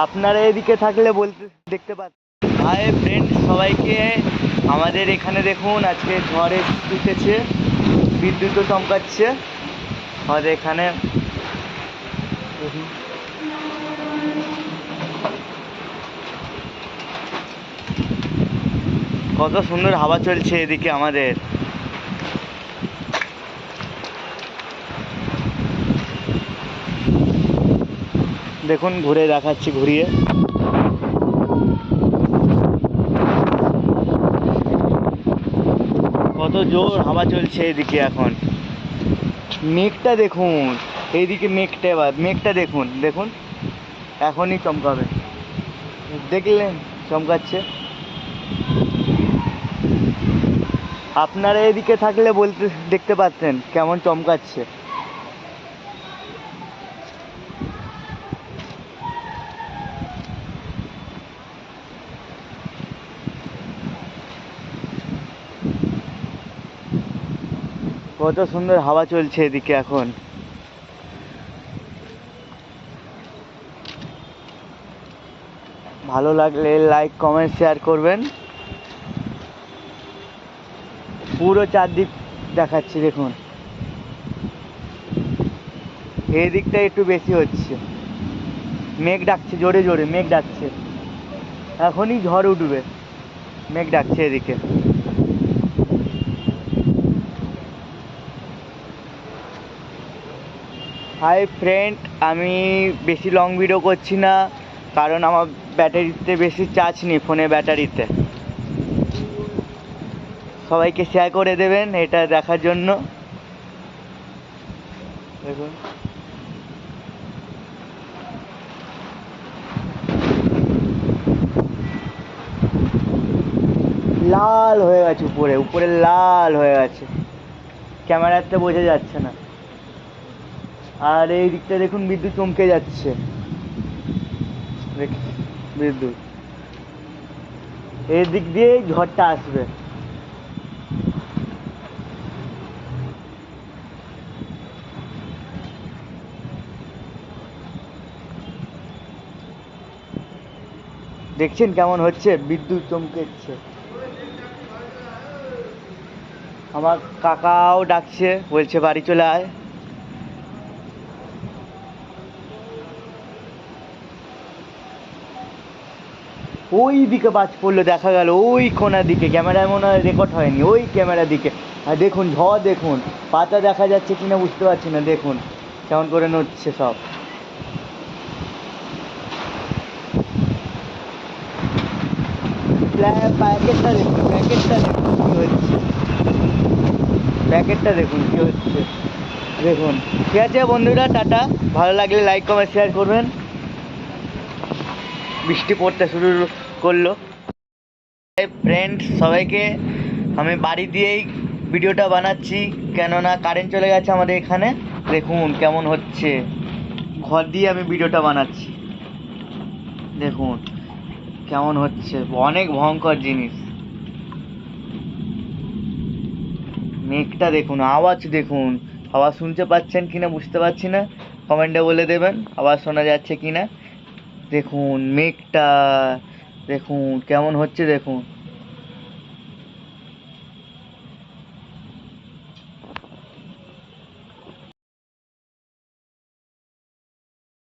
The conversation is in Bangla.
আপনারা এদিকে থাকলে বলতে দেখতে পাচ্ছেন। হাই ফ্রেন্ড সবাইকে, আমাদের এখানে দেখুন আজকে ঝড় উঠেছে, বিদ্যুৎও চমকাচ্ছে আমাদের এখানে। কত সুন্দর হাওয়া চলছে এদিকে আমাদের। দেখুন ঘুরে দেখাচ্ছি, ঘুরিয়ে কত জোর হাওয়া চলছে এদিকে। এখন মেঘটা দেখুন, এইদিকে মেঘটা, এবার মেঘটা দেখুন, দেখুন এখনই চমকাবে, দেখলেন চমকাচ্ছে। আপনারা এদিকে থাকলে বলতে দেখতে পাচ্ছেন কেমন চমকাচ্ছে। কত সুন্দর হাওয়া চলছে এদিকে এখন। ভালো লাগলে লাইক কমেন্ট শেয়ার করবেন। পুরো চারদিক দেখাচ্ছি দেখুন, এই দিকটা একটু বেশি হচ্ছে, মেঘ ডাকছে জোরে জোরে, মেঘ ডাকছে, এখনই ঝড় উঠবে, মেঘ ডাকছে এদিকে। হাই ফ্রেন্ড, আমি বেশি লং ভিডিও করছি না, কারণ আমার ব্যাটারিতে বেশি চার্জ নেই, ফোনের ব্যাটারিতে। সবাইকে শেয়ার করে দেবেন এটা দেখার জন্য। দেখুন লাল হয়ে গেছে, উপরে উপরে লাল হয়ে গেছে, ক্যামেরাতে বোঝা যাচ্ছে না। আর এই দিকটা দেখুন বিদ্যুৎ চমকে যাচ্ছে, বিদ্যুৎ, এই দিক দিয়ে ঝড়টা আসবে। দেখছেন কেমন হচ্ছে, বিদ্যুৎ চমকেছে। আমার কাকাও ডাকছে, বলছে বাড়ি চলে আয়। ওই দিকে বাজ পড়লো, দেখা গেল ওই কোনার দিকে, ক্যামেরায় মনে হয় রেকর্ড হয়নি, ওই ক্যামেরার দিকে। আর দেখুন ঝড়, দেখুন পাতা দেখা যাচ্ছে কিনা বুঝতে পারছি না, দেখুন কেমন করে নড়ছে সব। প্যাকেটটা দেখুন, প্যাকেটটা দেখুন কী হচ্ছে, প্যাকেটটা দেখুন কী হচ্ছে, দেখুন। ঠিক আছে বন্ধুরা, টাটা। ভালো লাগলে লাইক কমেন্ট শেয়ার করবেন। বৃষ্টি পড়তে শুরু করলো। ফ্রেন্ড সবাইকে, আমি বাড়ি দিয়েই ভিডিওটা বানাচ্ছি, কেননা কারেন্ট চলে গেছে আমাদের এখানে। দেখুন কেমন হচ্ছে, ঘর দিয়ে আমি ভিডিওটা বানাচ্ছি, দেখুন কেমন হচ্ছে, অনেক ভয়ঙ্কর জিনিস। মেঘটা দেখুন, আওয়াজ দেখুন, আওয়াজ শুনতে পাচ্ছেন কিনা বুঝতে পারছি না, কমেন্টে বলে দেবেন আওয়াজ শোনা যাচ্ছে কিনা। দেখুন মেঘটা দেখুন কেমন হচ্ছে, দেখুন।